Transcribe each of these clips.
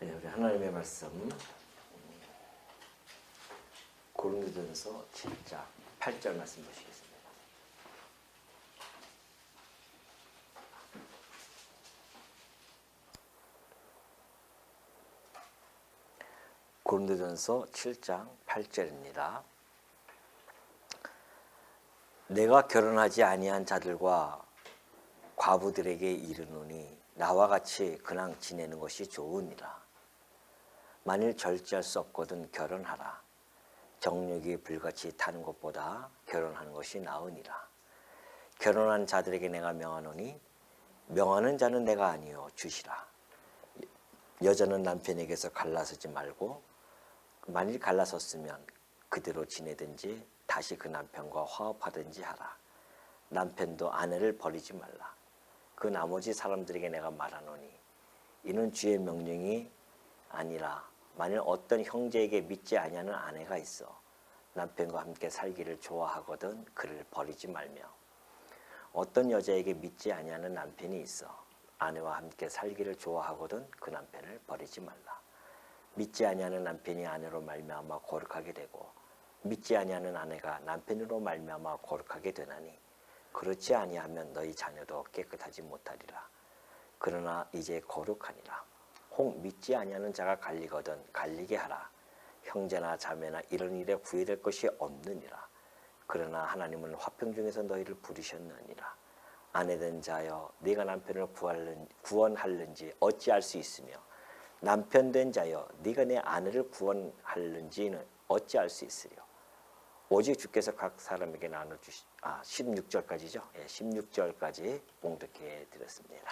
네, 우리 하나님의 말씀 고린도전서 7장 8절 말씀 보시겠습니다. 고린도전서 7장 8절입니다. 내가 결혼하지 아니한 자들과 과부들에게 이르노니 나와 같이 그냥 지내는 것이 좋으니라. 만일 절제할 수 없거든 결혼하라. 정욕이 불같이 타는 것보다 결혼하는 것이 나으니라. 결혼한 자들에게 내가 명하노니 명하는 자는 내가 아니요 주시라. 여자는 남편에게서 갈라서지 말고 만일 갈라섰으면 그대로 지내든지 다시 그 남편과 화합하든지 하라. 남편도 아내를 버리지 말라. 그 나머지 사람들에게 내가 말하노니 이는 주의 명령이 아니라 만일 어떤 형제에게 믿지 아니하는 아내가 있어 남편과 함께 살기를 좋아하거든 그를 버리지 말며 어떤 여자에게 믿지 아니하는 남편이 있어 아내와 함께 살기를 좋아하거든 그 남편을 버리지 말라. 믿지 아니하는 남편이 아내로 말미암아 거룩하게 되고 믿지 아니하는 아내가 남편으로 말미암아 거룩하게 되나니 그렇지 아니하면 너희 자녀도 깨끗하지 못하리라. 그러나 이제 거룩하니라. 혹 믿지 아니하는 자가 갈리거든 갈리게 하라. 형제나 자매나 이런 일에 구애될 것이 없느니라. 그러나 하나님은 화평 중에서 너희를 부르셨느니라. 아내된 자여 네가 남편을 구원할는지 어찌할 수 있으며 남편된 자여 네가 내 아내를 구원할는지는 어찌할 수 있으려. 오직 주께서 각 사람에게 나눠주시 16절까지죠. 16절까지 봉독해 드렸습니다.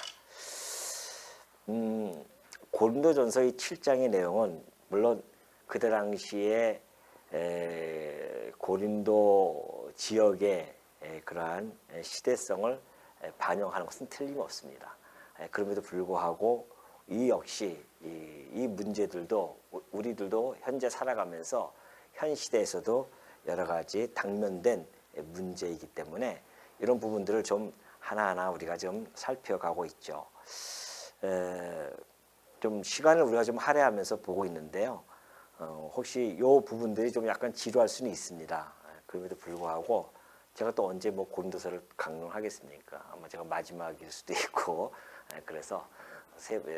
고린도전서의 7장의 내용은 물론 그때 당시에 고린도 지역의 그러한 시대성을 반영하는 것은 틀림없습니다. 그럼에도 불구하고 이 역시 이 문제들도 우리들도 현재 살아가면서 현 시대에서도 여러 가지 당면된 문제이기 때문에 이런 부분들을 좀 하나하나 우리가 좀 살펴가고 있죠. 좀 시간을 우리가 좀 할애하면서 보고 있는데요. 혹시 이 부분들이 좀 약간 지루할 수는 있습니다. 그럼에도 불구하고 제가 또 언제 뭐 고린도서를 강론하겠습니까? 아마 제가 마지막일 수도 있고 그래서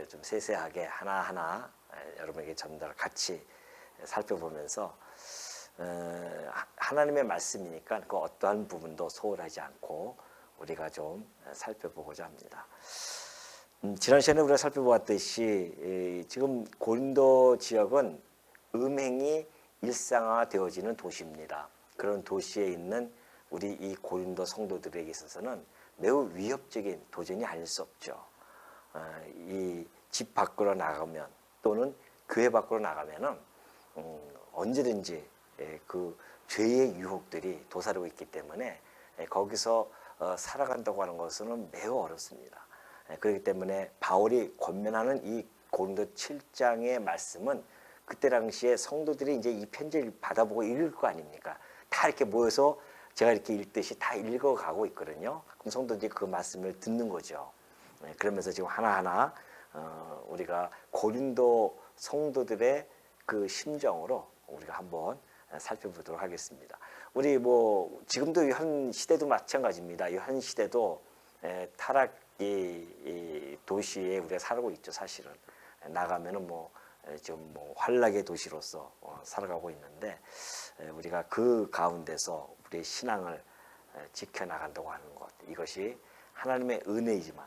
좀 세세하게 하나하나 여러분에게 전달 같이 살펴보면서 하나님의 말씀이니까 그 어떠한 부분도 소홀하지 않고 우리가 좀 살펴보고자 합니다. 지난 시간에 우리가 살펴보았듯이 지금 고린도 지역은 음행이 일상화되어지는 도시입니다. 그런 도시에 있는 우리 이 고린도 성도들에게 있어서는 매우 위협적인 도전이 아닐 수 없죠. 이 집 밖으로 나가면 또는 교회 밖으로 나가면은 언제든지 그 죄의 유혹들이 도사리고 있기 때문에 거기서 살아간다고 하는 것은 매우 어렵습니다. 그렇기 때문에 바울이 권면하는 이 고린도 7장의 말씀은 그때 당시에 성도들이 이제 이 편지를 받아보고 읽을 거 아닙니까? 다 이렇게 모여서 제가 이렇게 읽듯이 다 읽어가고 있거든요. 그럼 성도들이 그 말씀을 듣는 거죠. 그러면서 지금 하나하나 우리가 고린도 성도들의 그 심정으로 우리가 한번 살펴보도록 하겠습니다. 우리 뭐 지금도 현 시대도 마찬가지입니다. 현 시대도 타락 이 도시에 우리가 살고 있죠. 사실은 나가면은 뭐 지금 뭐 환락의 도시로서 살아가고 있는데 우리가 그 가운데서 우리의 신앙을 지켜나간다고 하는 것 이것이 하나님의 은혜이지만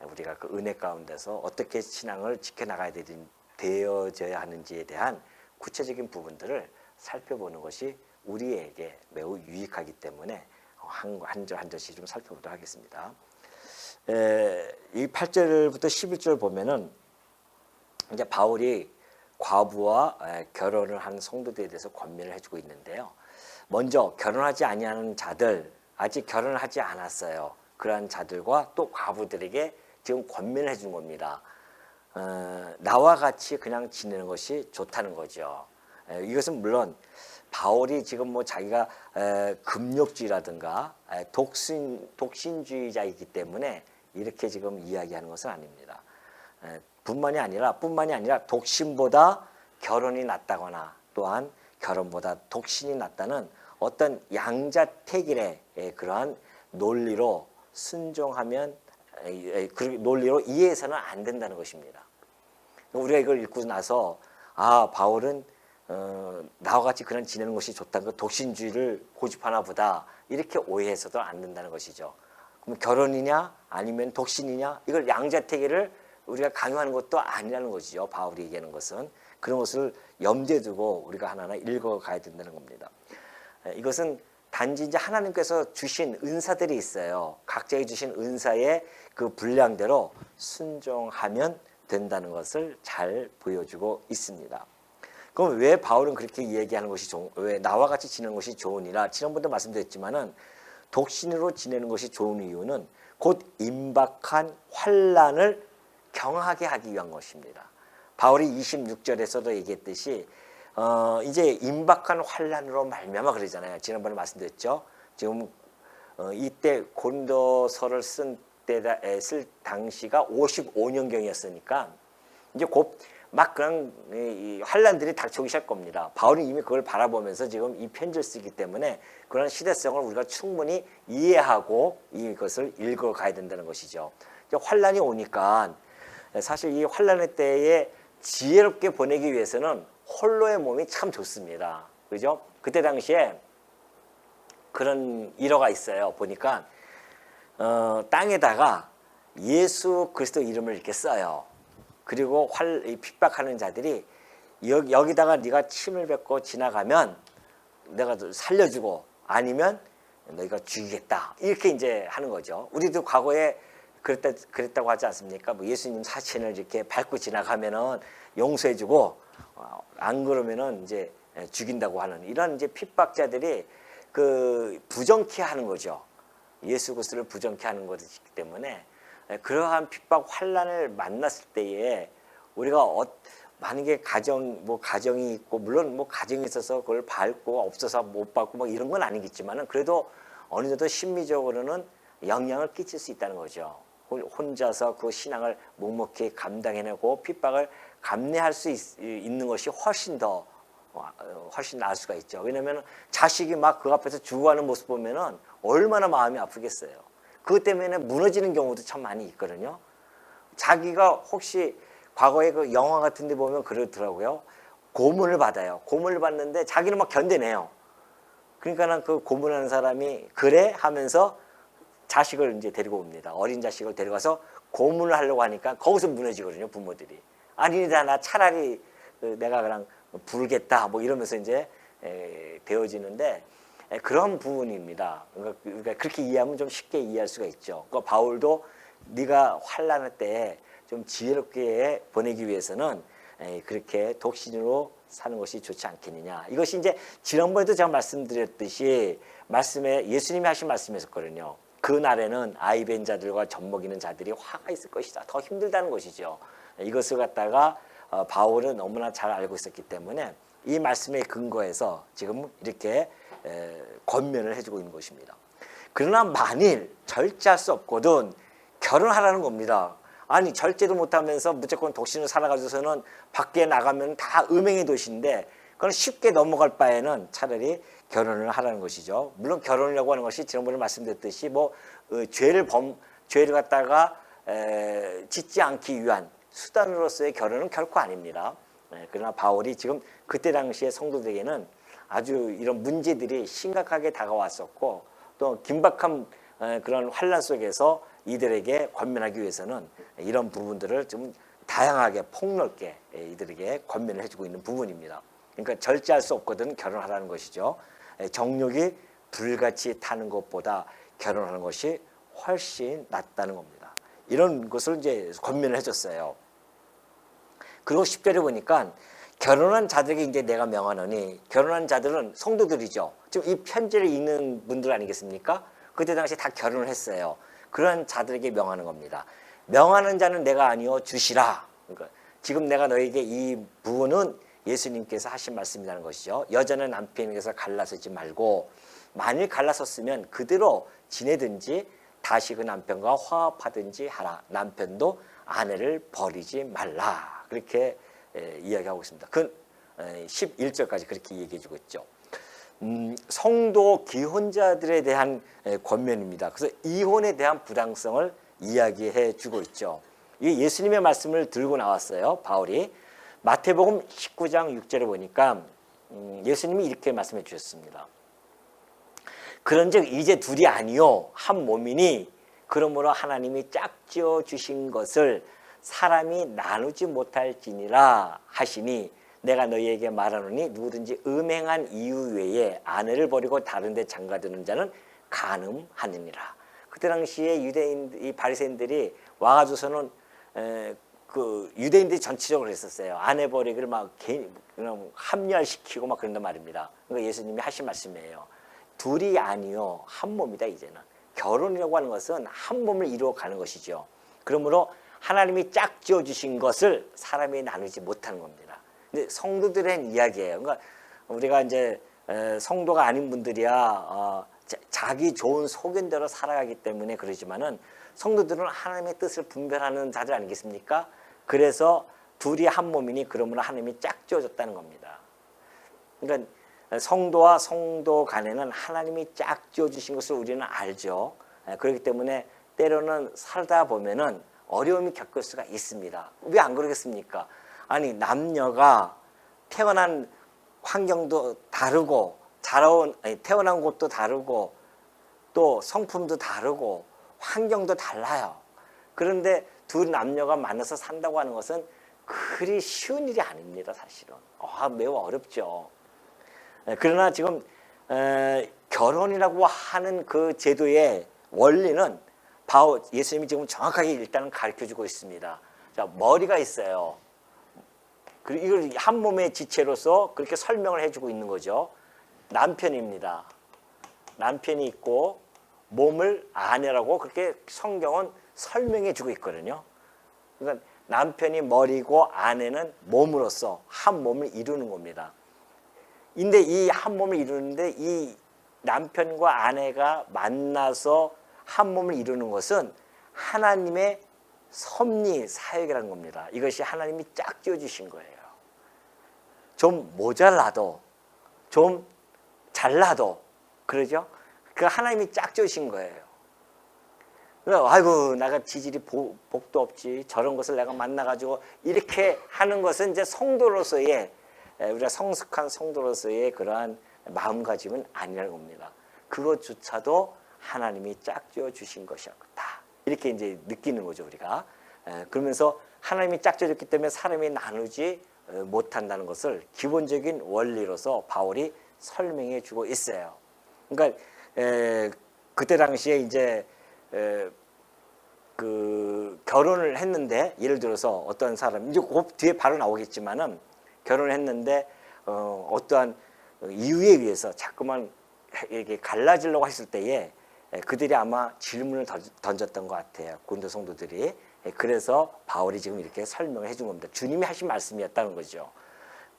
우리가 그 은혜 가운데서 어떻게 신앙을 지켜나가야 되어져야 하는지에 대한 구체적인 부분들을 살펴보는 것이 우리에게 매우 유익하기 때문에 한 절 한 절씩 좀 살펴보도록 하겠습니다. 이 8절부터 11절 보면은 이제 바울이 과부와 결혼을 한 성도들에 대해서 권면을 해주고 있는데요. 먼저 결혼하지 아니하는 자들, 아직 결혼을 하지 않았어요. 그러한 자들과 또 과부들에게 지금 권면을 해준 겁니다. 나와 같이 그냥 지내는 것이 좋다는 거죠. 이것은 물론 바울이 지금 뭐 자기가 금욕주의라든가 독신주의자이기 때문에 이렇게 지금 이야기하는 것은 아닙니다. 뿐만이 아니라 독신보다 결혼이 낫다거나 또한 결혼보다 독신이 낫다는 어떤 양자택일의 그러한 논리로 순종하면 그 논리로 이해해서는 안 된다는 것입니다. 우리가 이걸 읽고 나서 바울은 나와 같이 그냥 지내는 것이 좋다는 거 독신주의를 고집하나 보다 이렇게 오해해서도 안 된다는 것이죠. 그럼 결혼이냐 아니면 독신이냐 이걸 양자택일을 우리가 강요하는 것도 아니라는 것이죠. 바울이 얘기하는 것은 그런 것을 염두에 두고 우리가 하나하나 읽어가야 된다는 겁니다. 이것은 단지 이제 하나님께서 주신 은사들이 있어요. 각자에 주신 은사의 그 분량대로 순종하면 된다는 것을 잘 보여주고 있습니다. 그럼 왜 바울은 그렇게 얘기하는 것이 왜 나와 같이 지내는 것이 좋으니라? 지난번도 말씀드렸지만은 독신으로 지내는 것이 좋은 이유는 곧 임박한 환난을 경하게 하기 위한 것입니다. 바울이 26절에서도 얘기했듯이 이제 임박한 환난으로 말미암아 그러잖아요. 지난번에 말씀드렸죠. 지금 이때 고린도서를 쓸 당시가 55년경이었으니까 이제 곧 막 그런 환난들이 닥쳐오기 시작할 겁니다. 바울은 이미 그걸 바라보면서 지금 이 편지를 쓰기 때문에 그런 시대성을 우리가 충분히 이해하고 이것을 읽어가야 된다는 것이죠. 환난이 오니까 사실 이 환난의 때에 지혜롭게 보내기 위해서는 홀로의 몸이 참 좋습니다. 그죠? 그때 당시에 그런 일화가 있어요. 보니까 땅에다가 예수 그리스도 이름을 이렇게 써요. 그리고 핍박하는 자들이 여기다가 네가 침을 뱉고 지나가면 내가 살려주고 아니면 너희가 죽이겠다. 이렇게 이제 하는 거죠. 우리도 과거에 그랬다고 하지 않습니까? 뭐 예수님 사진을 이렇게 밟고 지나가면은 용서해주고 안 그러면은 이제 죽인다고 하는 이런 이제 핍박자들이 그 부정케 하는 거죠. 예수 그리스도를 부정케 하는 것이기 때문에 그러한 핍박 환난을 만났을 때에 우리가 만약에 가정이 있고 물론 뭐 가정이 있어서 그걸 밟고 없어서 못 밟고 뭐 이런 건 아니겠지만은 그래도 어느 정도 심리적으로는 영향을 끼칠 수 있다는 거죠. 혼자서 그 신앙을 묵묵히 감당해내고 핍박을 감내할 수 있는 것이 훨씬 나을 수가 있죠. 왜냐하면 자식이 막 그 앞에서 죽어가는 모습 보면은 얼마나 마음이 아프겠어요. 그것 때문에 무너지는 경우도 참 많이 있거든요. 자기가 혹시 과거에 그 영화 같은 데 보면 그러더라고요. 고문을 받아요. 고문을 받는데 자기는 막 견뎌내요. 그러니까는 그 고문하는 사람이 그래 하면서 자식을 이제 데리고 옵니다. 어린 자식을 데려가서 고문을 하려고 하니까 거기서 무너지거든요. 부모들이. 아니다 나 차라리 내가 그냥 부르겠다 뭐 이러면서 이제 되어지는데 그런 부분입니다. 그러니까 그렇게 이해하면 좀 쉽게 이해할 수가 있죠. 그러니까 바울도 네가 환난할 때 좀 지혜롭게 보내기 위해서는 그렇게 독신으로 사는 것이 좋지 않겠느냐. 이것이 이제 지난번에도 제가 말씀드렸듯이 말씀에 예수님이 하신 말씀이었거든요. 그 날에는 아이 뵌 자들과 젖먹이는 자들이 화가 있을 것이다. 더 힘들다는 것이죠. 이것을 갖다가 바울은 너무나 잘 알고 있었기 때문에 이 말씀에 근거해서 지금 이렇게 권면을 해주고 있는 것입니다. 그러나 만일 절제할 수 없거든 결혼하라는 겁니다. 아니 절제도 못하면서 무조건 독신을 살아가지고서는 밖에 나가면 다 음행의 도시인데 그건 쉽게 넘어갈 바에는 차라리 결혼을 하라는 것이죠. 물론 결혼이라고 하는 것이 지난번에 말씀드렸듯이 뭐 죄를 갖다가 짓지 않기 위한 수단으로서의 결혼은 결코 아닙니다. 그러나 바울이 지금 그때 당시의 성도들에게는 아주 이런 문제들이 심각하게 다가왔었고 또 긴박한 그런 환난 속에서 이들에게 권면하기 위해서는 이런 부분들을 좀 다양하게 폭넓게 이들에게 권면을 해주고 있는 부분입니다. 그러니까 절제할 수 없거든 결혼하라는 것이죠. 정욕이 불같이 타는 것보다 결혼하는 것이 훨씬 낫다는 겁니다. 이런 것을 이제 권면을 해줬어요. 그리고 10절에 보니까 결혼한 자들에게 이제 내가 명하노니 결혼한 자들은 성도들이죠. 지금 이 편지를 읽는 분들 아니겠습니까? 그때 당시 다 결혼을 했어요. 그런 자들에게 명하는 겁니다. 명하는 자는 내가 아니요 주시라. 그러니까 지금 내가 너에게 이 부분은 예수님께서 하신 말씀이라는 것이죠. 여자는 남편에게서 갈라서지 말고 만일 갈라섰으면 그대로 지내든지 다시 그 남편과 화합하든지 하라. 남편도 아내를 버리지 말라. 그렇게 이야기하고 있습니다. 그 11절까지 그렇게 얘기해 주고 있죠. 성도 기혼자들에 대한 권면입니다. 그래서 이혼에 대한 부당성을 이야기해 주고 있죠. 이 예수님의 말씀을 들고 나왔어요. 바울이 마태복음 19장 6절에 보니까 예수님이 이렇게 말씀해 주셨습니다. 그런즉 이제 둘이 아니요 한 몸이니 그러므로 하나님이 짝지어 주신 것을 사람이 나누지 못할지니라 하시니 내가 너희에게 말하노니 누구든지 음행한 이유 외에 아내를 버리고 다른 데 장가드는 자는 간음하느니라. 그때 당시에 이 바리새인들이 와가지고서는 그 유대인들이 전체적으로 했었어요. 아내 버리기를 막 그냥 합리화시키고 막 그런단 말입니다. 그러니까 예수님이 하신 말씀이에요. 둘이 아니요 한 몸이다. 이제는 결혼이라고 하는 것은 한 몸을 이루어가는 것이죠. 그러므로 하나님이 짝지어 주신 것을 사람이 나누지 못하는 겁니다. 근데 성도들의 이야기예요. 그러니까 우리가 이제 성도가 아닌 분들이야 자기 좋은 소견대로 살아가기 때문에 그러지만은 성도들은 하나님의 뜻을 분별하는 자들 아니겠습니까? 그래서 둘이 한 몸이니 그러므로 하나님이 짝지어줬다는 겁니다. 그러니까 성도와 성도 간에는 하나님이 짝지어 주신 것을 우리는 알죠. 그렇기 때문에 때로는 살다 보면은 어려움이 겪을 수가 있습니다. 왜 안 그러겠습니까? 아니 남녀가 태어난 환경도 다르고 태어난 곳도 다르고 또 성품도 다르고 환경도 달라요. 그런데 두 남녀가 만나서 산다고 하는 것은 그리 쉬운 일이 아닙니다. 사실은 매우 어렵죠. 그러나 지금 결혼이라고 하는 그 제도의 원리는 예수님이 지금 정확하게 일단은 가르쳐주고 있습니다. 자, 머리가 있어요. 그리고 이걸 한 몸의 지체로서 그렇게 설명을 해주고 있는 거죠. 남편입니다. 남편이 있고 몸을 아내라고 그렇게 성경은 설명해 주고 있거든요. 그러니까 남편이 머리고 아내는 몸으로서 한 몸을 이루는 겁니다. 근데 이 한 몸을 이루는데 이 남편과 아내가 만나서 한 몸을 이루는 것은 하나님의 섭리 사역이라는 겁니다. 이것이 하나님이 짝지어 주신 거예요. 좀 모자라도 좀 잘나도 그러죠. 그 하나님이 짝지어 주신 거예요. 아이고 내가 지질이 복도 없지 저런 것을 내가 만나가지고 이렇게 하는 것은 이제 성도로서의 우리가 성숙한 성도로서의 그러한 마음가짐은 아니라는 겁니다. 그것조차도 하나님이 짝지어 주신 것이었다. 이렇게 이제 느끼는 거죠 우리가. 그러면서 하나님이 짝지어 줬기 때문에 사람이 나누지 못한다는 것을 기본적인 원리로서 바울이 설명해 주고 있어요. 그러니까 그때 당시에 이제 그 결혼을 했는데 예를 들어서 어떤 사람 이제 그 뒤에 바로 나오겠지만은 결혼을 했는데 어떠한 이유에 의해서 자꾸만 이렇게 갈라지려고 했을 때에 그들이 아마 질문을 던졌던 것 같아요. 고린도 성도들이. 그래서 바울이 지금 이렇게 설명을 해준 겁니다. 주님이 하신 말씀이었다는 거죠.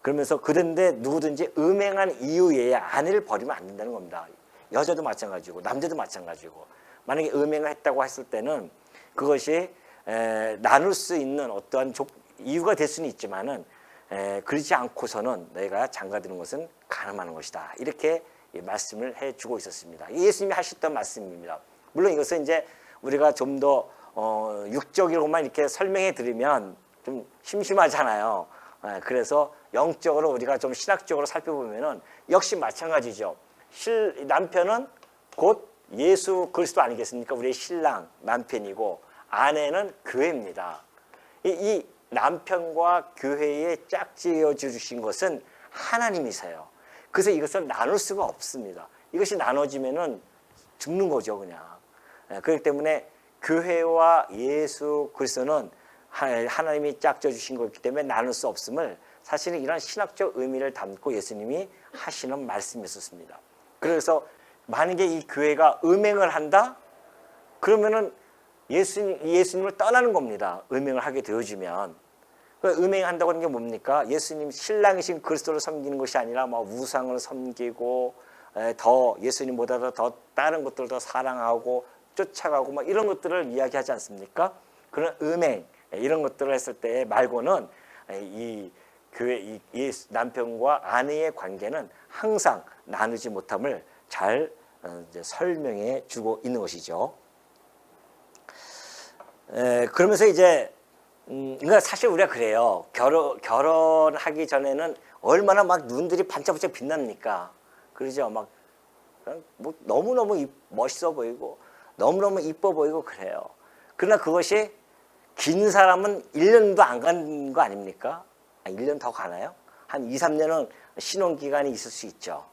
그러면서 그런데 누구든지 음행한 이유 외에 아내를 버리면 안 된다는 겁니다. 여자도 마찬가지고 남자도 마찬가지고 만약에 음행을 했다고 했을 때는 그것이 나눌 수 있는 어떠한 이유가 될 수는 있지만은 그렇지 않고서는 너희가 장가드는 것은 간음하는 것이다. 이렇게 말씀을 해주고 있었습니다. 예수님이 하셨던 말씀입니다. 물론 이것은 이제 우리가 좀 더 육적으로만 이렇게 설명해 드리면 좀 심심하잖아요. 그래서 영적으로 우리가 좀 신학적으로 살펴보면은 역시 마찬가지죠. 남편은 곧 예수 그리스도 아니겠습니까? 우리의 신랑 남편이고 아내는 교회입니다. 이 남편과 교회에 짝지어 주신 것은 하나님이세요. 그래서 이것을 나눌 수가 없습니다. 이것이 나눠지면은 죽는 거죠, 그냥. 그렇기 때문에 교회와 예수 그리스도는 하나님이 짝져 주신 거기 때문에 나눌 수 없음을 사실은 이런 신학적 의미를 담고 예수님이 하시는 말씀이었습니다. 그래서 만약에 이 교회가 음행을 한다? 그러면은 예수님을 떠나는 겁니다. 음행을 하게 되어지면. 음행한다고 하는 게 뭡니까? 예수님 신랑이신 그리스도를 섬기는 것이 아니라 막 우상을 섬기고 더 예수님보다 더 다른 것들을 더 사랑하고 쫓아가고 막 이런 것들을 이야기하지 않습니까? 그런 음행, 이런 것들을 했을 때 말고는 이 교회 이 남편과 아내의 관계는 항상 나누지 못함을 잘 이제 설명해 주고 있는 것이죠. 그러면서 이제 그러니까 사실 우리가 그래요. 결혼하기 전에는 얼마나 막 눈들이 반짝반짝 빛납니까? 그러죠. 막 뭐 너무너무 멋있어 보이고 너무너무 이뻐 보이고 그래요. 그러나 그것이 긴 사람은 1년도 안 간 거 아닙니까? 1년 더 가나요? 한 2, 3년은 신혼기간이 있을 수 있죠.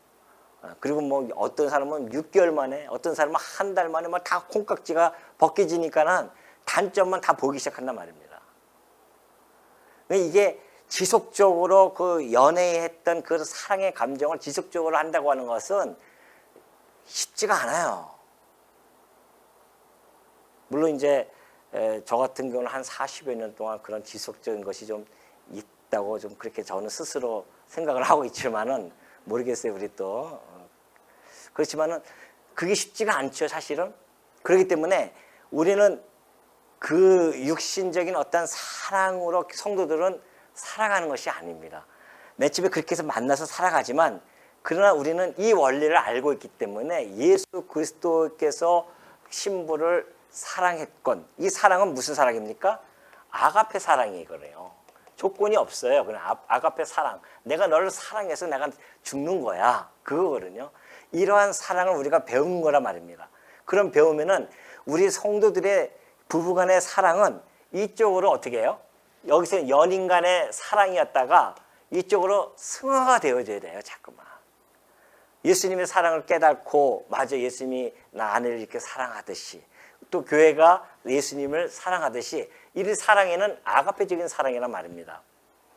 그리고 뭐 어떤 사람은 6개월 만에, 어떤 사람은 한 달 만에 막 다 콩깍지가 벗겨지니까는 단점만 다 보기 시작한단 말입니다. 이게 지속적으로 그 연애했던 그 사랑의 감정을 지속적으로 한다고 하는 것은 쉽지가 않아요. 물론 이제 저 같은 경우는 한 40여 년 동안 그런 지속적인 것이 좀 있다고 좀 그렇게 저는 스스로 생각을 하고 있지만은 모르겠어요. 우리 또 그렇지만은 그게 쉽지가 않죠, 사실은. 그렇기 때문에 우리는 그 육신적인 어떤 사랑으로 성도들은 살아가는 것이 아닙니다. 내 집에 그렇게 해서 만나서 살아가지만 그러나 우리는 이 원리를 알고 있기 때문에 예수 그리스도께서 신부를 사랑했건 이 사랑은 무슨 사랑입니까? 아가페 사랑이거든요. 조건이 없어요. 그냥 아가페 사랑. 내가 너를 사랑해서 내가 죽는 거야. 그거거든요. 이러한 사랑을 우리가 배운 거란 말입니다. 그럼 배우면은 우리 성도들의 부부간의 사랑은 이쪽으로 어떻게 해요? 여기서 연인 간의 사랑이었다가 이쪽으로 승화가 되어져야 돼요. 자꾸만. 예수님의 사랑을 깨닫고 맞아 예수님이 나 아내를 이렇게 사랑하듯이 또 교회가 예수님을 사랑하듯이 이 사랑에는 아가페적인 사랑이란 말입니다.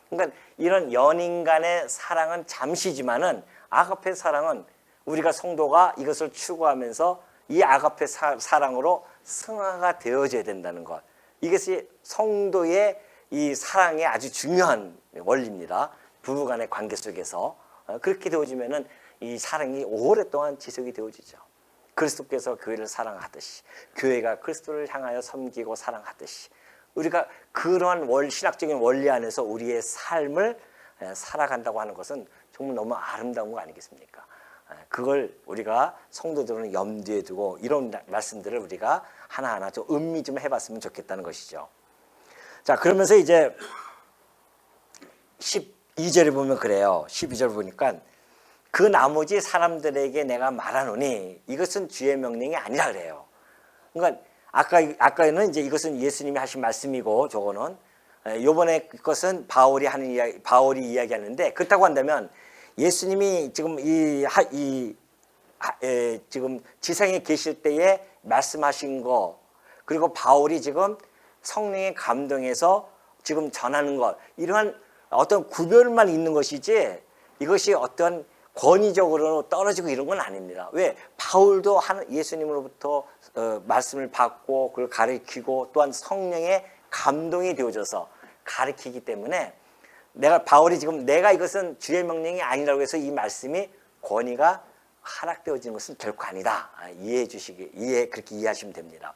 그러니까 이런 연인 간의 사랑은 잠시지만은 아가페 사랑은 우리가 성도가 이것을 추구하면서 이 아가페 사랑으로 승화가 되어져야 된다는 것. 이것이 성도의 이 사랑의 아주 중요한 원리입니다. 부부간의 관계 속에서 그렇게 되어지면은 이 사랑이 오랫동안 지속이 되어지죠. 그리스도께서 교회를 사랑하듯이 교회가 그리스도를 향하여 섬기고 사랑하듯이 우리가 그러한 신학적인 원리 안에서 우리의 삶을 살아간다고 하는 것은 정말 너무 아름다운 거 아니겠습니까? 그걸 우리가 성도들은 염두에 두고 이런 말씀들을 우리가 하나하나 좀 음미 좀 해봤으면 좋겠다는 것이죠. 자, 그러면서 이제 12절에 보면 그래요. 12절 보니까 그 나머지 사람들에게 내가 말하노니 이것은 주의 명령이 아니라 그래요. 그러니까 아까는 이제 이것은 예수님이 하신 말씀이고 저거는 요번에 것은 바울이 이야기하는데 그렇다고 한다면 예수님이 지금 지금 지상에 계실 때에 말씀하신 거 그리고 바울이 지금 성령의 감동에서 지금 전하는 것 이러한 어떤 구별만 있는 것이지 이것이 어떤 권위적으로 떨어지고 이런 건 아닙니다. 왜? 바울도 예수님으로부터 말씀을 받고 그걸 가르치고 또한 성령의 감동이 되어져서 가르치기 때문에 바울이 지금 내가 이것은 주의 명령이 아니라고 해서 이 말씀이 권위가 하락되어지는 것은 결코 아니다. 그렇게 이해하시면 됩니다.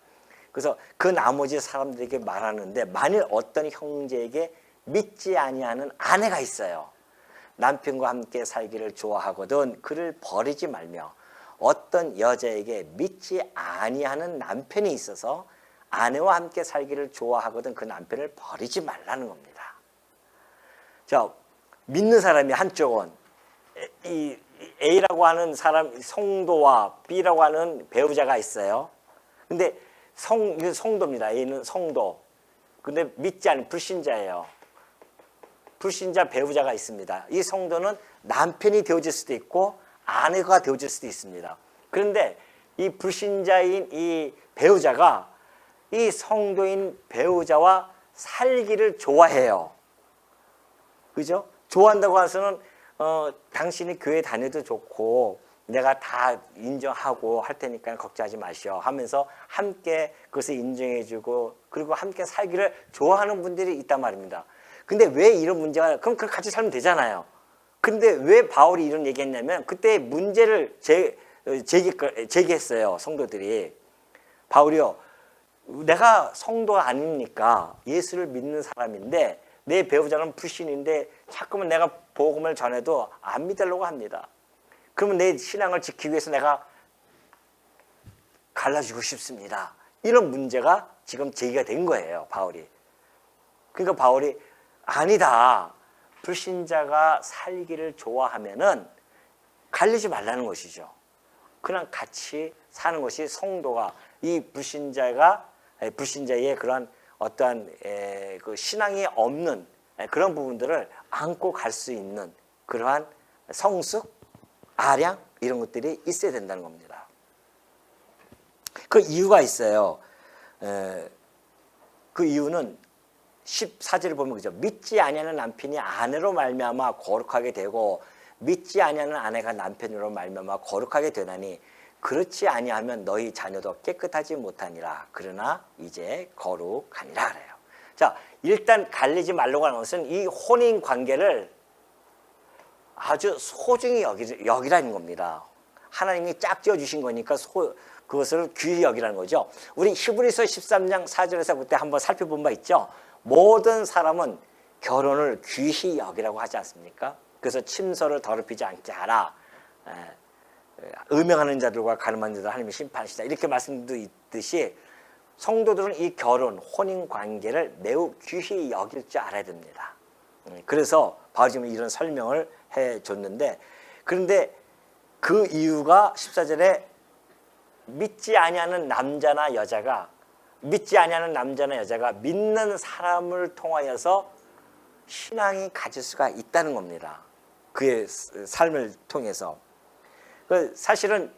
그래서 그 나머지 사람들에게 말하는데 만일 어떤 형제에게 믿지 아니하는 아내가 있어요. 남편과 함께 살기를 좋아하거든 그를 버리지 말며 어떤 여자에게 믿지 아니하는 남편이 있어서 아내와 함께 살기를 좋아하거든 그 남편을 버리지 말라는 겁니다. 자, 믿는 사람이 한쪽은 이 A라고 하는 사람 성도와 B라고 하는 배우자가 있어요. 근데 이건 성도입니다. A는 성도. 근데 믿지 않은 불신자예요. 불신자 배우자가 있습니다. 이 성도는 남편이 되어질 수도 있고 아내가 되어질 수도 있습니다. 그런데 이 불신자인 이 배우자가 이 성도인 배우자와 살기를 좋아해요. 그죠? 좋아한다고 해서는 당신이 교회 다녀도 좋고 내가 다 인정하고 할 테니까 걱정하지 마시오 하면서 함께 그것을 인정해주고 그리고 함께 살기를 좋아하는 분들이 있단 말입니다. 근데 왜 이런 문제가 그럼 같이 살면 되잖아요. 근데 왜 바울이 이런 얘기했냐면 그때 문제를 제기했어요. 성도들이. 바울이요. 내가 성도 아닙니까? 예수를 믿는 사람인데 내 배우자는 불신인데 자꾸만 내가 복음을 전해도 안 믿으려고 합니다. 그러면 내 신앙을 지키기 위해서 내가 갈라지고 싶습니다. 이런 문제가 지금 제기가 된 거예요, 바울이. 그러니까 바울이 아니다. 불신자가 살기를 좋아하면은 갈리지 말라는 것이죠. 그냥 같이 사는 것이 성도가 이 불신자의 그런 어떠한 그 신앙이 없는 그런 부분들을 안고 갈 수 있는 그러한 성숙, 아량 이런 것들이 있어야 된다는 겁니다. 그 이유가 있어요. 그 이유는 14절을 보면 그죠. 믿지 아니하는 남편이 아내로 말미암아 거룩하게 되고 믿지 아니하는 아내가 남편으로 말미암아 거룩하게 되나니 그렇지 아니하면 너희 자녀도 깨끗하지 못하니라. 그러나 이제 거룩하니라 그래요. 자, 일단 갈리지 말라고 하는 것은 이 혼인 관계를 아주 소중히 여기라는 겁니다. 하나님이 짝 지어 주신 거니까 그것을 귀히 여기라는 거죠. 우리 히브리서 13장 4절에서 그때 한번 살펴본 바 있죠. 모든 사람은 결혼을 귀히 여기라고 하지 않습니까? 그래서 침소를 더럽히지 않게 하라. 음행하는 자들과 가늠하는 자들 하나님이 심판하시다. 이렇게 말씀도 있듯이 성도들은 이 결혼, 혼인 관계를 매우 귀히 여길 줄 알아야 됩니다. 그래서 바울이 지금 이런 설명을 해줬는데, 그런데 그 이유가 14절에 믿지 아니하는 남자나 여자가 믿는 사람을 통하여서 신앙이 가질 수가 있다는 겁니다. 그의 삶을 통해서. 사실은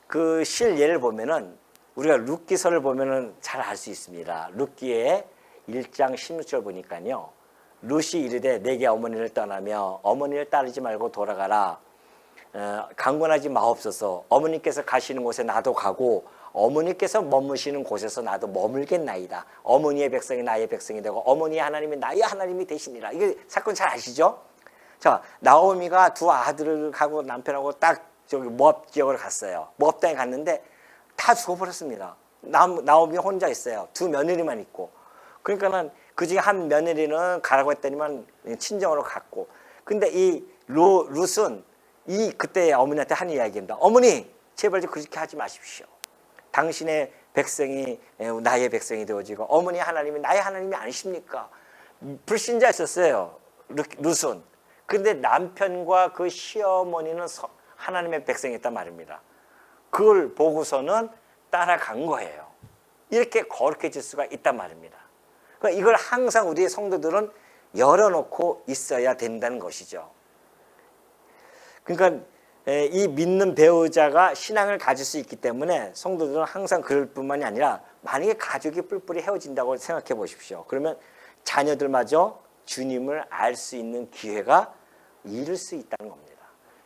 그 실예를 보면은 우리가 룻기서를 보면은 잘 알 수 있습니다. 룻기의 1장 16절 보니까요. 룻이 이르되 내게 어머니를 떠나며 어머니를 따르지 말고 돌아가라. 강권하지 마옵소서. 어머니께서 가시는 곳에 나도 가고 어머니께서 머무시는 곳에서 나도 머물겠나이다. 어머니의 백성이 나의 백성이 되고 어머니의 하나님이 나의 하나님이 되시니라. 이게 사건 잘 아시죠? 자, 나오미가 두 아들하고 남편하고 딱 저기 모압 지역을 갔어요. 모압 땅에 갔는데 다 죽어버렸습니다. 나오미 혼자 있어요. 두 며느리만 있고. 그러니까는 그 중에 한 며느리는 가라고 했더니만 친정으로 갔고. 근데 이 룻은 그때 어머니한테 한 이야기입니다. 어머니, 제발 좀 그렇게 하지 마십시오. 당신의 백성이 나의 백성이 되어지고 어머니 하나님이 나의 하나님이 아니십니까? 불신자였었어요, 룻은. 그런데 남편과 그 시어머니는 하나님의 백성이었단 말입니다. 그걸 보고서는 따라간 거예요. 이렇게 거룩해질 수가 있단 말입니다. 그러니까 이걸 항상 우리의 성도들은 열어놓고 있어야 된다는 것이죠. 그러니까 이 믿는 배우자가 신앙을 가질 수 있기 때문에 성도들은 항상 그럴 뿐만이 아니라 만약에 가족이 뿔뿔이 헤어진다고 생각해 보십시오. 그러면 자녀들마저 주님을 알 수 있는 기회가 잃을 수 있다는 겁니다.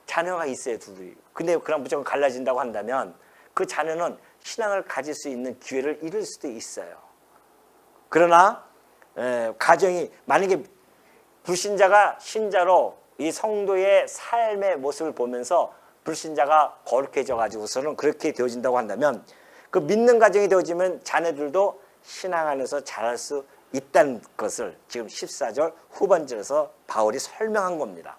자녀가 있어요, 둘이. 근데 그럼 무조건 갈라진다고 한다면 그 자녀는 신앙을 가질 수 있는 기회를 잃을 수도 있어요. 그러나 가정이 만약에 불신자가 신자로 이 성도의 삶의 모습을 보면서 불신자가 거룩해져 가지고서는 그렇게 되어진다고 한다면 그 믿는 가정이 되어지면 자녀들도 신앙 안에서 자랄 수 있다는 것을 지금 14절 후반절에서 바울이 설명한 겁니다.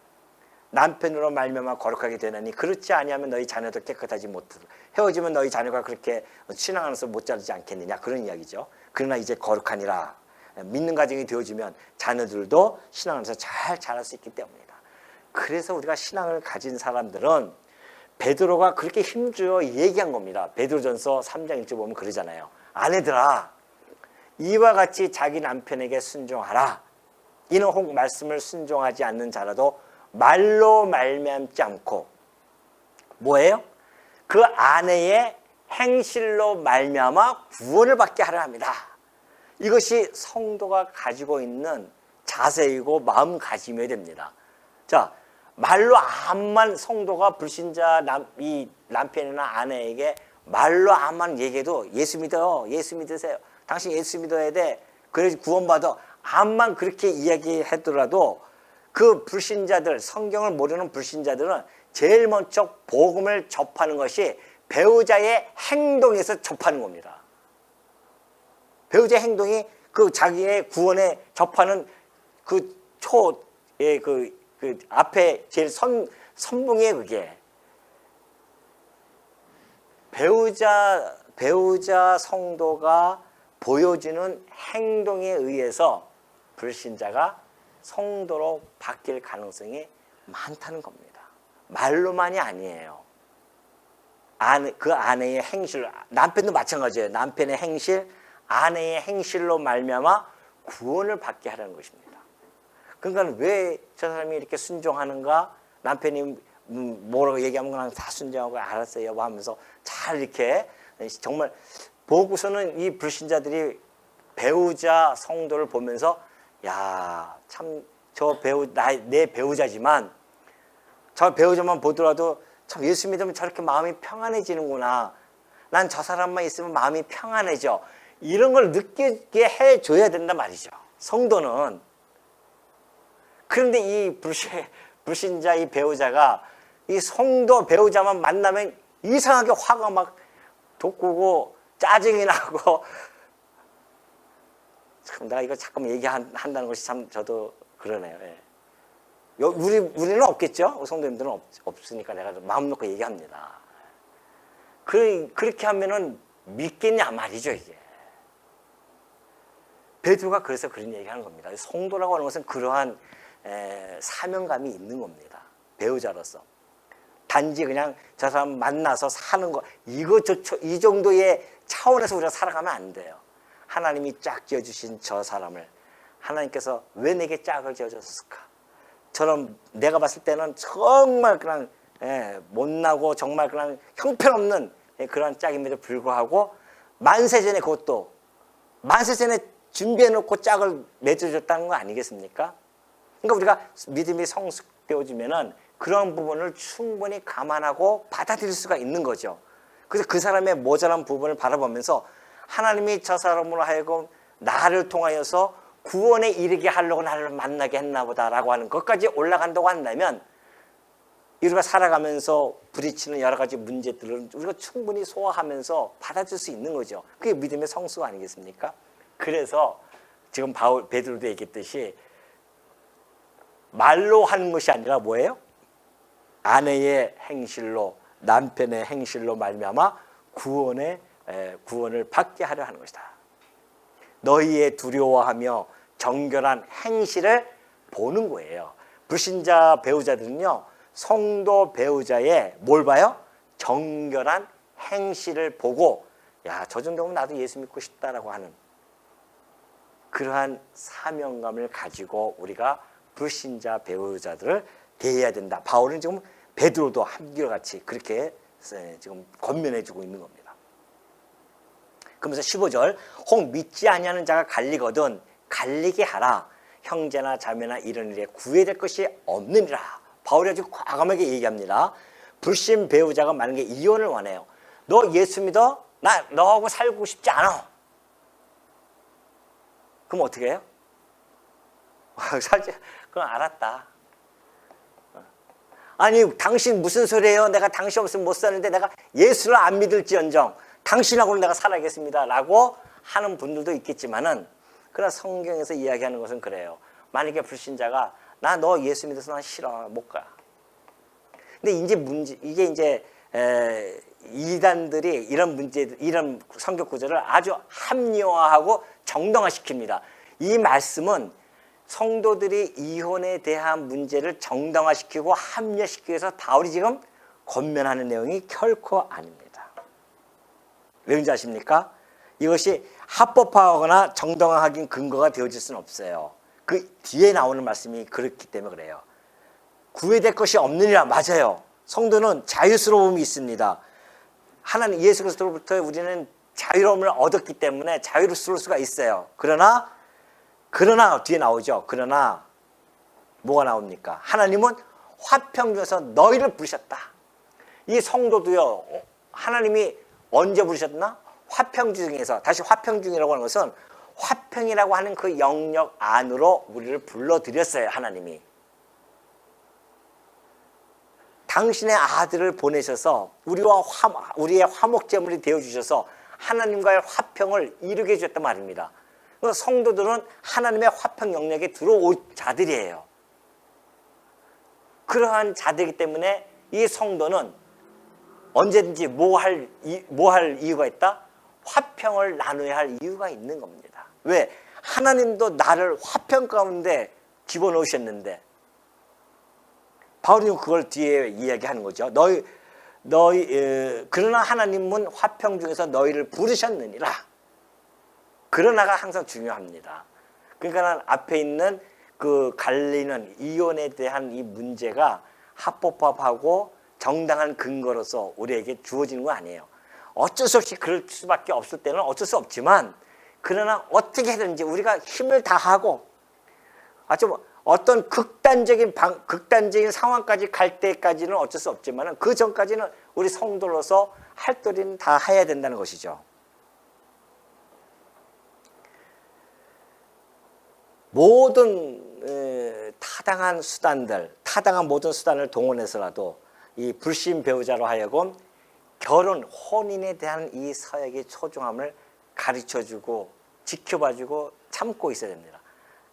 남편으로 말미암아 거룩하게 되나니 그렇지 아니하면 너희 자녀도 깨끗하지 못하고 헤어지면 너희 자녀가 그렇게 신앙 안에서 못 자르지 않겠느냐, 그런 이야기죠. 그러나 이제 거룩하니라. 믿는 가정이 되어지면 자녀들도 신앙 안에서 잘 자랄 수 있기 때문이다. 그래서 우리가 신앙을 가진 사람들은 베드로가 그렇게 힘주어 얘기한 겁니다. 베드로전서 3장 1절 보면 그러잖아요. 아내들아, 이와 같이 자기 남편에게 순종하라. 이는 혹 말씀을 순종하지 않는 자라도 말로 말미암지 않고 뭐예요? 그 아내의 행실로 말미암아 구원을 받게 하려 합니다. 이것이 성도가 가지고 있는 자세이고 마음가짐이 됩니다. 자, 말로 암만 성도가 불신자 이 남편이나 아내에게 말로 암만 얘기해도 예수 믿어요, 예수 믿으세요, 당신 예수 믿어야 돼, 그래서 구원받아, 암만 그렇게 이야기하더라도 그 불신자들, 성경을 모르는 불신자들은 제일 먼저 복음을 접하는 것이 배우자의 행동에서 접하는 겁니다. 배우자의 행동이 그 자기의 구원에 접하는 그 초의 그 앞에 제일 선봉이에요, 그게. 배우자 성도가 보여주는 행동에 의해서 불신자가 성도로 바뀔 가능성이 많다는 겁니다. 말로만이 아니에요. 그 아내의 행실, 남편도 마찬가지예요. 남편의 행실, 아내의 행실로 말미암아 구원을 받게 하라는 것입니다. 그러니까 왜 저 사람이 이렇게 순종하는가? 남편이 뭐라고 얘기하면 그냥 다 순종하고 알았어요 여보 하면서 잘 이렇게 정말 보고서는 이 불신자들이 배우자 성도를 보면서 야, 참 저 내 배우자지만 저 배우자만 보더라도 참 예수 믿으면 저렇게 마음이 평안해지는구나. 난 저 사람만 있으면 마음이 평안해져. 이런 걸 느끼게 해줘야 된단 말이죠. 성도는. 그런데 이 불신자 이 배우자가 이 성도 배우자만 만나면 이상하게 화가 막 돋구고 짜증이 나고 참 내가 이거 잠깐 얘기한다는 것이 참 저도 그러네요. 예. 우리는 없겠죠? 성도님들은 없으니까 내가 마음 놓고 얘기합니다. 그렇게 하면은 믿겠냐 말이죠, 이게. 베드로가 그래서 그런 얘기하는 겁니다. 성도라고 하는 것은 그러한 사명감이 있는 겁니다. 배우자로서. 단지 그냥 저 사람 만나서 사는 거, 이 정도의 차원에서 우리가 살아가면 안 돼요. 하나님이 짝 지어주신 저 사람을 하나님께서 왜 내게 짝을 지어줬을까? 저는 내가 봤을 때는 정말 그냥 못나고 정말 그냥 형편없는 그런 짝임에도 불구하고 만세전에 그것도 만세전에 준비해놓고 짝을 맺어줬다는 거 아니겠습니까? 그러니까 우리가 믿음이 성숙되어지면은 그런 부분을 충분히 감안하고 받아들일 수가 있는 거죠. 그래서 그 사람의 모자란 부분을 바라보면서 하나님이 저 사람으로 하여금 나를 통하여서 구원에 이르게 하려고 나를 만나게 했나 보다라고 하는 것까지 올라간다고 한다면 우리가 살아가면서 부딪히는 여러 가지 문제들을 우리가 충분히 소화하면서 받아들일 수 있는 거죠. 그게 믿음의 성수가 아니겠습니까? 그래서 지금 베드로도 얘기했듯이 말로 하는 것이 아니라 뭐예요? 아내의 행실로 남편의 행실로 말미암아 구원을 받게 하려 하는 것이다. 너희의 두려워하며 정결한 행실을 보는 거예요. 불신자 배우자들은요, 성도 배우자의 뭘 봐요? 정결한 행실을 보고 야, 저 정도면 나도 예수 믿고 싶다라고 하는 그러한 사명감을 가지고 우리가 불신자 배우자들을 대해야 된다. 바울은 지금 베드로도 한결같이 그렇게 지금 권면해주고 있는 겁니다. 그러면서 15절 혹 믿지 아니하는 자가 갈리거든 갈리게 하라. 형제나 자매나 이런 일에 구애될 것이 없느니라. 바울이 아주 과감하게 얘기합니다. 불신 배우자가 만약에 이혼을 원해요. 너 예수 믿어? 나 너하고 살고 싶지 않아. 그럼 어떻게 해요? 살지? 그럼 알았다. 아니 당신 무슨 소리예요? 내가 당신 없으면 못 사는데 내가 예수를 안 믿을지언정 당신하고는 내가 살아야겠습니다 라고 하는 분들도 있겠지만은 그러나 성경에서 이야기하는 것은 그래요. 만약에 불신자가 나 너 예수 믿어서 난 싫어 못 가. 근데 이게 이제 이단들이 이런 성경 구절을 아주 합리화하고 정당화시킵니다. 이 말씀은 성도들이 이혼에 대한 문제를 정당화시키고 합리화시키기 위해서 바울이 지금 권면하는 내용이 결코 아닙니다. 왜인지 아십니까? 이것이 합법화하거나 정당화하긴 근거가 되어질 수는 없어요. 그 뒤에 나오는 말씀이 그렇기 때문에 그래요. 구애될 것이 없느니라. 맞아요. 성도는 자유스러움이 있습니다. 하나님 예수 그리스도로부터 우리는 자유로움을 얻었기 때문에 자유로울 수가 있어요. 그러나 뒤에 나오죠. 그러나 뭐가 나옵니까? 하나님은 화평 중에서 너희를 부르셨다. 이 성도도요. 하나님이 언제 부르셨나? 화평 중에서. 다시 화평 중이라고 하는 것은 화평이라고 하는 그 영역 안으로 우리를 불러들였어요. 하나님이. 당신의 아들을 보내셔서 우리의 화목제물이 되어주셔서 하나님과의 화평을 이루게 해주셨단 말입니다. 그래서 성도들은 하나님의 화평 영역에 들어올 자들이에요. 그러한 자들이기 때문에 이 성도는 언제든지 뭐 할 이유가 있다? 화평을 나눠야 할 이유가 있는 겁니다. 왜? 하나님도 나를 화평 가운데 집어넣으셨는데, 바울은 그걸 뒤에 이야기하는 거죠. 그러나 하나님은 화평 중에서 너희를 부르셨느니라. 그러나가 항상 중요합니다. 그러니까 앞에 있는 그 갈리는 이혼에 대한 이 문제가 합법화하고 정당한 근거로서 우리에게 주어지는 거 아니에요. 어쩔 수 없이 그럴 수밖에 없을 때는 어쩔 수 없지만, 그러나 어떻게 해든지 우리가 힘을 다하고 아주 어떤 극단적인 상황까지 갈 때까지는 어쩔 수 없지만, 그 전까지는 우리 성도로서 할 도리는 다 해야 된다는 것이죠. 모든 타당한 모든 수단을 동원해서라도 이 불신 배우자로 하여금 혼인에 대한 이 서약의 소중함을 가르쳐주고 지켜봐주고 참고 있어야 됩니다.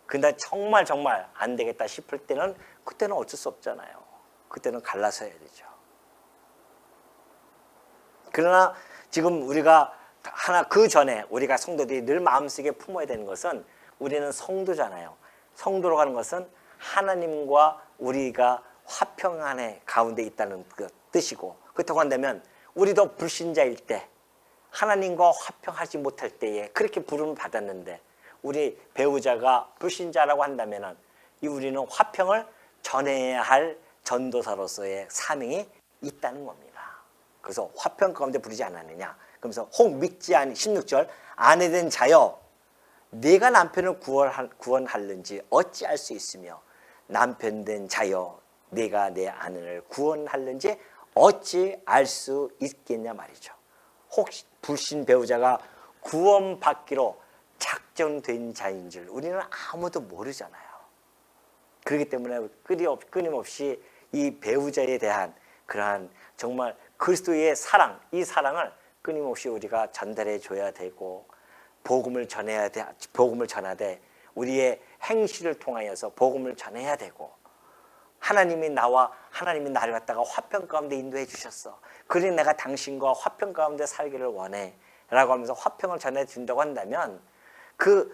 근데 정말 안 되겠다 싶을 때는 그때는 어쩔 수 없잖아요. 그때는 갈라서 해야 되죠. 그러나 지금 우리가 그 전에 우리가 성도들이 늘 마음속에 품어야 되는 것은, 우리는 성도잖아요. 성도로 가는 것은 하나님과 우리가 화평 안에 가운데 있다는 그 뜻이고, 그렇다고 한다면 우리도 불신자일 때, 하나님과 화평하지 못할 때에 그렇게 부름을 받았는데 우리 배우자가 불신자라고 한다면 우리는 화평을 전해야 할 전도사로서의 사명이 있다는 겁니다. 그래서 화평 가운데 부르지 않았느냐. 그러면서 혹 믿지 아니 16절 아내된 자여 네가 남편을 구원할는지 어찌 알 수 있으며 남편된 자여 네가 내 아내를 구원할는지 어찌 알 수 있겠냐 말이죠. 혹시 불신 배우자가 구원받기로 작정된 자인 줄 우리는 아무도 모르잖아요. 그렇기 때문에 끊임없이 이 배우자에 대한 그러한 정말 그리스도의 사랑, 이 사랑을 끊임없이 우리가 전달해 줘야 되고, 복음을 전하되 우리의 행실을 통하여서 복음을 전해야 되고, 하나님이 나를 갖다가 화평 가운데 인도해 주셨어. 그러니 내가 당신과 화평 가운데 살기를 원해 라고 하면서 화평을 전해 준다고 한다면 그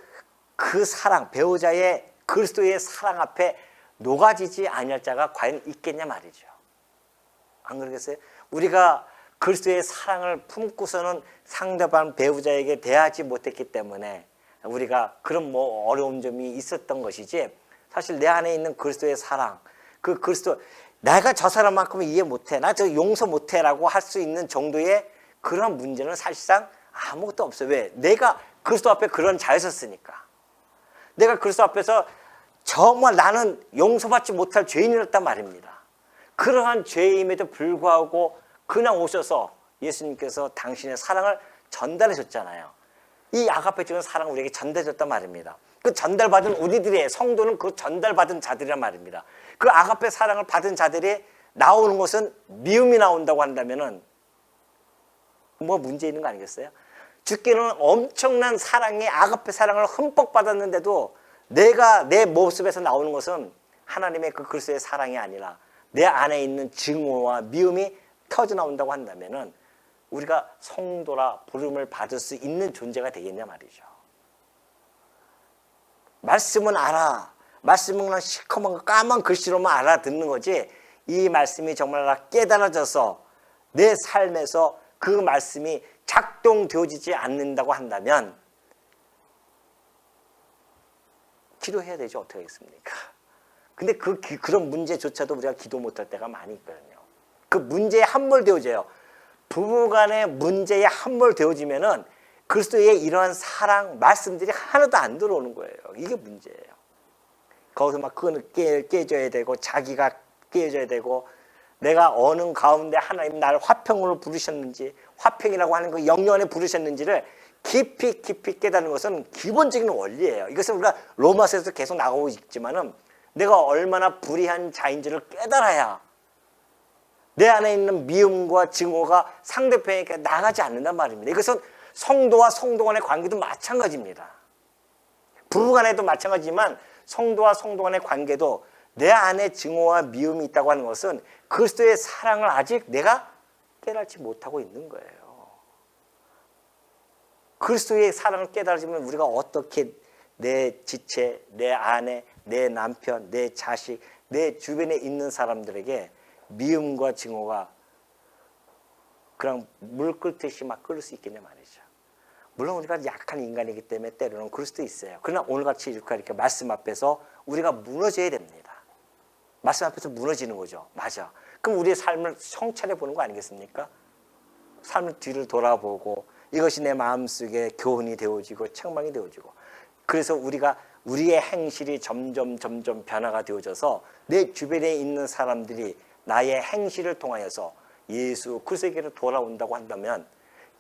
사랑, 배우자의 그리스도의 사랑 앞에 녹아지지 아니할 자가 과연 있겠냐 말이죠. 안 그러겠어요? 우리가 그리스도의 사랑을 품고서는 상대방 배우자에게 대하지 못했기 때문에 우리가 그런 어려운 점이 있었던 것이지, 사실 내 안에 있는 그리스도의 사랑, 그 그리스도, 내가 저 사람만큼은 이해 못해, 나 저 용서 못해 라고 할 수 있는 정도의 그런 문제는 사실상 아무것도 없어요. 왜? 내가 그리스도 앞에 그런 자였었으니까. 내가 그리스도 앞에서 정말 나는 용서받지 못할 죄인이었단 말입니다. 그러한 죄임에도 불구하고 그냥 오셔서 예수님께서 당신의 사랑을 전달해 줬잖아요. 이 아가페 주는 사랑을 우리에게 전달해 줬단 말입니다. 그 전달받은 우리들의 성도는 그 전달받은 자들이란 말입니다. 그 아가페 사랑을 받은 자들이 나오는 것은 미움이 나온다고 한다면은 문제 있는 거 아니겠어요? 주께는 엄청난 사랑의 아가페 사랑을 흠뻑 받았는데도 내가 내 모습에서 나오는 것은 하나님의 그 그리스도의 사랑이 아니라 내 안에 있는 증오와 미움이 터져 나온다고 한다면은 우리가 성도라 부름을 받을 수 있는 존재가 되겠냐 말이죠. 말씀은 알아. 말씀은 그냥 시커먼 까만 글씨로만 알아듣는 거지, 이 말씀이 정말 깨달아져서 내 삶에서 그 말씀이 작동되어지지 않는다고 한다면 기도해야 되죠. 어떻게 하겠습니까? 근데 그런 문제조차도 우리가 기도 못할 때가 많이 있거든요. 그 문제에 함몰되어져요. 부부간의 문제에 함몰되어지면은 그리스도의 이러한 사랑 말씀들이 하나도 안 들어오는 거예요. 이게 문제예요. 거기서 그거는 깨져야 되고, 자기가 깨져야 되고, 내가 어느 가운데 하나님 나를 화평으로 부르셨는지, 화평이라고 하는 그 영연에 부르셨는지를 깊이 깨닫는 것은 기본적인 원리예요. 이것은 우리가 로마서에서 계속 나오고 있지만은 내가 얼마나 불의한 자인지를 깨달아야 내 안에 있는 미움과 증오가 상대편에게 나가지 않는단 말입니다. 이것은 성도와 성도 간의 관계도 마찬가지입니다. 부부 간에도 마찬가지지만 성도와 성도 간의 관계도 내 안에 증오와 미움이 있다고 하는 것은 그리스도의 사랑을 아직 내가 깨닫지 못하고 있는 거예요. 그리스도의 사랑을 깨달으면 우리가 어떻게 내 지체, 내 아내, 내 남편, 내 자식, 내 주변에 있는 사람들에게 미움과 증오가 그냥 물 끓듯이 막 끓을 수 있겠냐 말이죠. 물론 우리가 약한 인간이기 때문에 때로는 그럴 수도 있어요. 그러나 오늘같이 이렇게 말씀 앞에서 우리가 무너져야 됩니다. 말씀 앞에서 무너지는 거죠. 맞아. 그럼 우리의 삶을 성찰해 보는 거 아니겠습니까? 삶을 뒤를 돌아보고 이것이 내 마음속에 교훈이 되어지고 책망이 되어지고, 그래서 우리의 행실이 점점 변화가 되어져서 내 주변에 있는 사람들이 나의 행실을 통하여서 예수 그리스도에게로 돌아온다고 한다면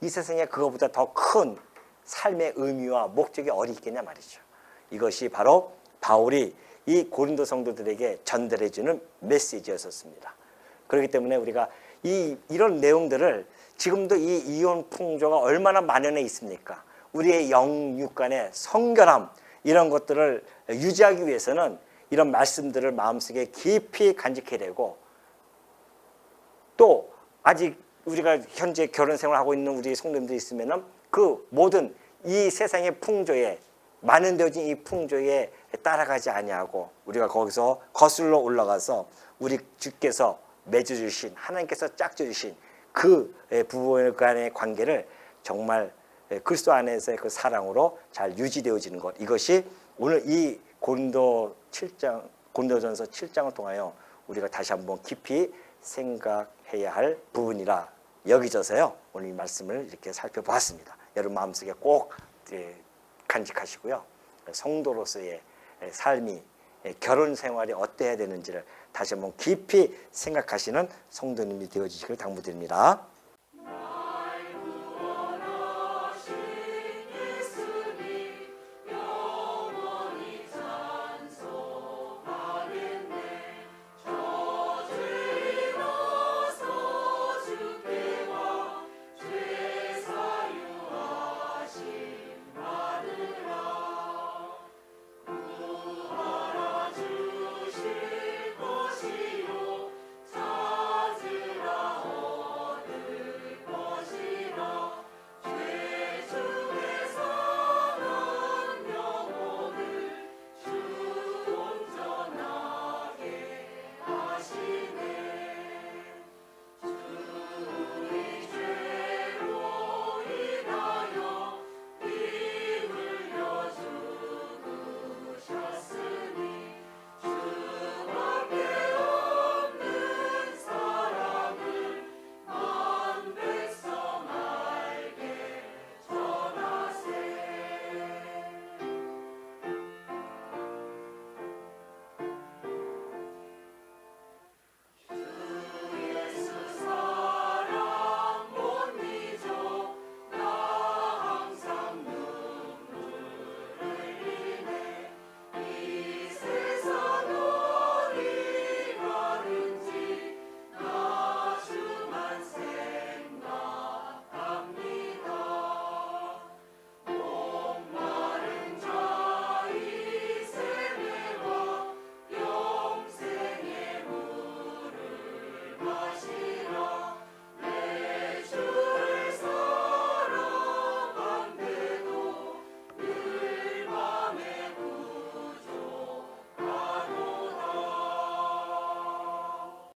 이 세상에 그거보다 더 큰 삶의 의미와 목적이 어디 있겠냐 말이죠. 이것이 바로 바울이 이 고린도 성도들에게 전달해 주는 메시지였었습니다. 그렇기 때문에 우리가 이런 내용들을, 지금도 이 이혼 풍조가 얼마나 만연해 있습니까? 우리의 영육 간의 성결함, 이런 것들을 유지하기 위해서는 이런 말씀들을 마음속에 깊이 간직해야 되고, 또 아직 우리가 현재 결혼 생활을 하고 있는 우리 성도님들이 있으면은 그 모든 이 세상의 풍조에, 만연되어진 이 풍조에 따라가지 아니하고 우리가 거기서 거슬러 올라가서 우리 주께서 맺어주신, 하나님께서 짝져주신 그 부부 간의 관계를 정말 그리스도 안에서의 그 사랑으로 잘 유지되어지는 것, 이것이 오늘 이 고린도전서 7장을 통하여 우리가 다시 한번 깊이 생각해야 할 부분이라 여기져서요, 오늘 이 말씀을 이렇게 살펴보았습니다. 여러분 마음속에 꼭 간직하시고요, 성도로서의 삶이, 결혼 생활이 어때야 되는지를 다시 한번 깊이 생각하시는 성도님이 되어주시길 당부드립니다.